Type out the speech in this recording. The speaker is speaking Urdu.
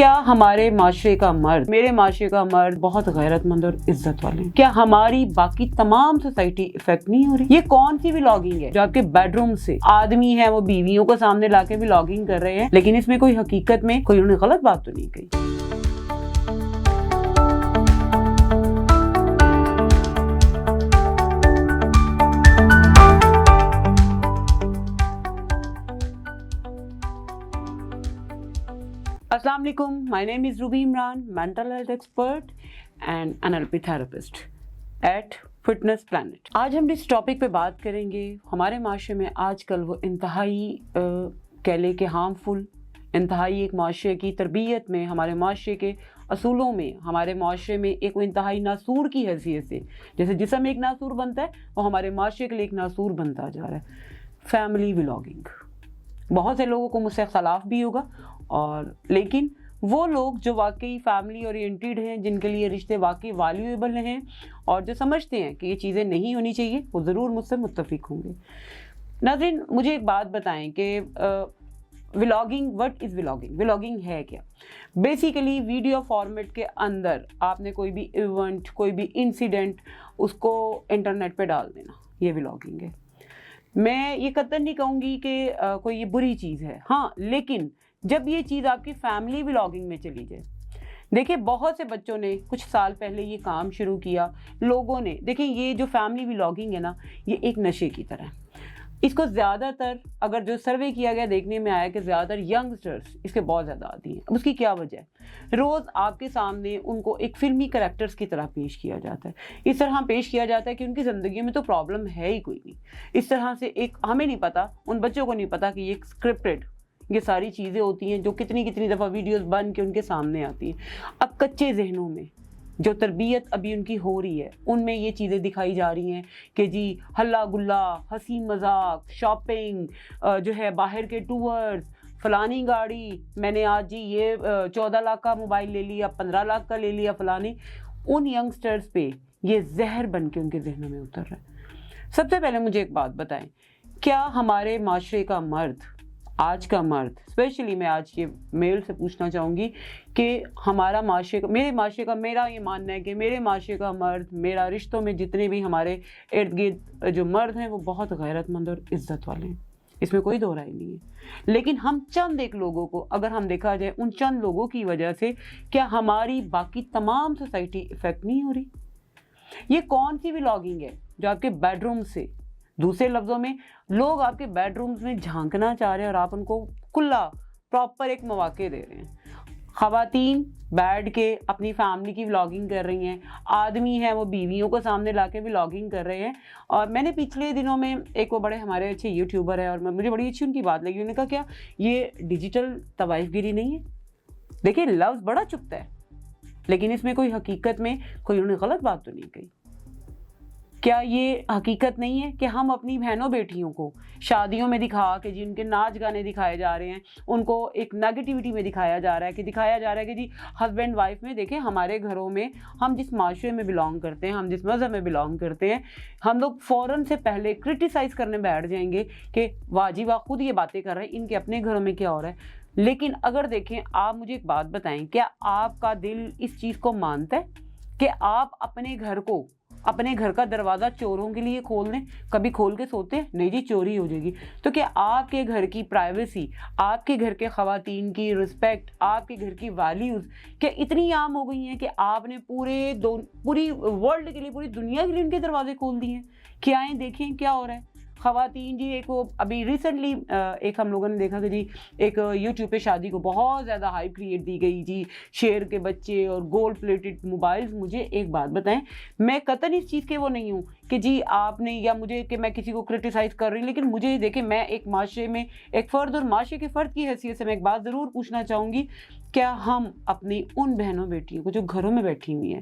کیا ہمارے معاشرے کا مرد، میرے معاشرے کا مرد بہت غیرت مند اور عزت والے ہیں؟ کیا ہماری باقی تمام سوسائٹی افیکٹ نہیں ہو رہی؟ یہ کون سی ولاگنگ ہے جو آپ کے بیڈ روم سے آدمی ہے وہ بیویوں کو سامنے لا کے ولاگنگ کر رہے ہیں، لیکن اس میں کوئی حقیقت میں کوئی انہوں نے غلط بات تو نہیں کہی؟ السلام علیکم، my name is Ruby Imran, mental health expert and NLP therapist at Fitness Plant. آج ہم اس ٹاپک پہ بات کریں گے ہمارے معاشرے میں آج کل وہ انتہائی کہہ لے کہ ہارمفل، انتہائی ایک معاشرے کی تربیت میں، ہمارے معاشرے کے اصولوں میں، ہمارے معاشرے میں ایک وہ انتہائی ناسور کی حیثیت سے، جیسے جسم ایک ناسور بنتا ہے وہ ہمارے معاشرے کے لیے ایک ناسور بنتا جا رہا ہے، فیملی ولاگنگ۔ بہت سے لوگوں کو مجھ سے اختلاف بھی ہوگا، اور لیکن وہ لوگ جو واقعی فیملی اورینٹیڈ ہیں، جن کے لیے رشتے واقعی ویلیویبل ہیں اور جو سمجھتے ہیں کہ یہ چیزیں نہیں ہونی چاہیے، وہ ضرور مجھ سے متفق ہوں گے۔ ناظرین، مجھے ایک بات بتائیں کہ vlogging, what is vlogging? Vlogging ہے کیا؟ بیسیکلی ویڈیو فارمیٹ کے اندر آپ نے کوئی بھی ایونٹ، کوئی بھی انسیڈنٹ اس کو انٹرنیٹ پہ ڈال دینا، یہ ولاگنگ ہے۔ میں یہ قطعاً نہیں کہوں گی کہ کوئی یہ بری چیز ہے، ہاں، لیکن جب یہ چیز آپ کی فیملی ولاگنگ میں چلی جائے، دیکھیں بہت سے بچوں نے کچھ سال پہلے یہ کام شروع کیا، لوگوں نے، دیکھیں یہ جو فیملی ولاگنگ ہے نا، یہ ایک نشے کی طرح ہے۔ اس کو زیادہ تر، اگر جو سروے کیا گیا دیکھنے میں آیا کہ زیادہ تر ینگسٹرز اس کے بہت زیادہ عادی ہیں۔ اب اس کی کیا وجہ ہے؟ روز آپ کے سامنے ان کو ایک فلمی کریکٹرز کی طرح پیش کیا جاتا ہے، اس طرح پیش کیا جاتا ہے کہ ان کی زندگی میں تو پرابلم ہے ہی کوئی نہیں۔ اس طرح سے ایک ہمیں نہیں پتا، ان بچوں کو نہیں پتا کہ یہ ایک اسکرپٹڈ یہ ساری چیزیں ہوتی ہیں جو کتنی دفعہ ویڈیوز بن کے ان کے سامنے آتی ہیں۔ اب کچے ذہنوں میں جو تربیت ابھی ان کی ہو رہی ہے، ان میں یہ چیزیں دکھائی جا رہی ہیں کہ جی ہلا گلا، ہنسی مذاق، شاپنگ، جو ہے باہر کے ٹورز، فلانی گاڑی، میں نے آج جی یہ 14 لاکھ کا موبائل لے لیا، 15 لاکھ کا لے لیا فلانی، ان ینگسٹرز پہ یہ زہر بن کے ان کے ذہنوں میں اتر رہا ہے۔ سب سے پہلے مجھے ایک بات بتائیں، کیا ہمارے معاشرے کا مرد، آج کا مرد، اسپیشلی میں آج یہ میل سے پوچھنا چاہوں گی کہ ہمارا معاشرے کا، میرے معاشرے کا، میرا یہ ماننا ہے کہ میرے معاشرے کا مرد، میرا رشتوں میں جتنے بھی ہمارے ارد گرد جو مرد ہیں وہ بہت غیرت مند اور عزت والے ہیں، اس میں کوئی دو رائے نہیں ہے۔ لیکن ہم چند ایک لوگوں کو، اگر ہم دیکھا جائے ان چند لوگوں کی وجہ سے کیا ہماری باقی تمام سوسائٹی افیکٹ نہیں ہو رہی؟ یہ کون سی ولاگنگ ہے جو آپ کے بیڈ روم سے، دوسرے لفظوں میں لوگ آپ کے بیڈ رومز میں جھانکنا چاہ رہے ہیں اور آپ ان کو کھلا پراپر ایک مواقع دے رہے ہیں؟ خواتین بیٹھ کے اپنی فیملی کی ولاگنگ کر رہی ہیں، آدمی ہیں وہ بیویوں کو سامنے لا کے ولاگنگ کر رہے ہیں۔ اور میں نے پچھلے دنوں میں ایک وہ بڑے ہمارے اچھے یوٹیوبر ہے اور مجھے بڑی اچھی ان کی بات لگی، انہوں نے کہا کیا یہ ڈیجیٹل طوائف گیری نہیں ہے؟ دیکھیں لفظ بڑا چپتا ہے، لیکن اس میں کوئی حقیقت میں کوئی انہوں نے غلط بات تو نہیں کہی۔ کیا یہ حقیقت نہیں ہے کہ ہم اپنی بہنوں بیٹیوں کو شادیوں میں دکھا کے جی ان کے ناچ گانے دکھائے جا رہے ہیں، ان کو ایک نیگیٹیوٹی میں دکھایا جا رہا ہے کہ جی ہسبینڈ وائف میں، دیکھیں ہمارے گھروں میں ہم جس معاشرے میں بلانگ کرتے ہیں، ہم جس مذہب میں بلانگ کرتے ہیں، ہم لوگ فوراً سے پہلے کرٹیسائز کرنے بیٹھ جائیں گے کہ واہ جی واہ خود یہ باتیں کر رہے ہیں، ان کے اپنے گھروں میں کیا ہو رہا ہے۔ لیکن اگر دیکھیں، آپ مجھے ایک بات بتائیں، کیا آپ کا دل اس چیز کو مانتا ہے کہ آپ اپنے گھر کو، اپنے گھر کا دروازہ چوروں کے لیے کھول دیں؟ کبھی کھول کے سوتے ہیں؟ نہیں جی، چوری ہو جائے گی۔ تو کیا آپ کے گھر کی پرائیویسی، آپ کے گھر کے خواتین کی رسپیکٹ، آپ کے گھر کی ویلیوز کیا اتنی عام ہو گئی ہیں کہ آپ نے پوری ورلڈ کے لیے، پوری دنیا کے لیے ان کے دروازے کھول دیے ہیں؟ کیا آئیں دیکھیں کیا ہو رہا ہے۔ خواتین جی، ایک وہ ابھی ریسنٹلی ایک ہم لوگوں نے دیکھا کہ جی ایک یوٹیوب پہ شادی کو بہت زیادہ ہائپ کریٹ دی گئی، جی شیر کے بچے اور گولڈ پلیٹڈ موبائلز۔ مجھے ایک بات بتائیں، میں قطعاً اس چیز کے وہ نہیں ہوں کہ جی آپ نے، یا مجھے کہ میں کسی کو کرٹیسائز کر رہی ہوں، لیکن مجھے دیکھیں میں ایک معاشرے میں ایک فرد اور معاشرے کے فرد کی حیثیت سے میں ایک بات ضرور پوچھنا چاہوں گی، کیا ہم اپنی ان بہنوں بیٹیوں کو جو گھروں میں بیٹھی ہوئی ہیں،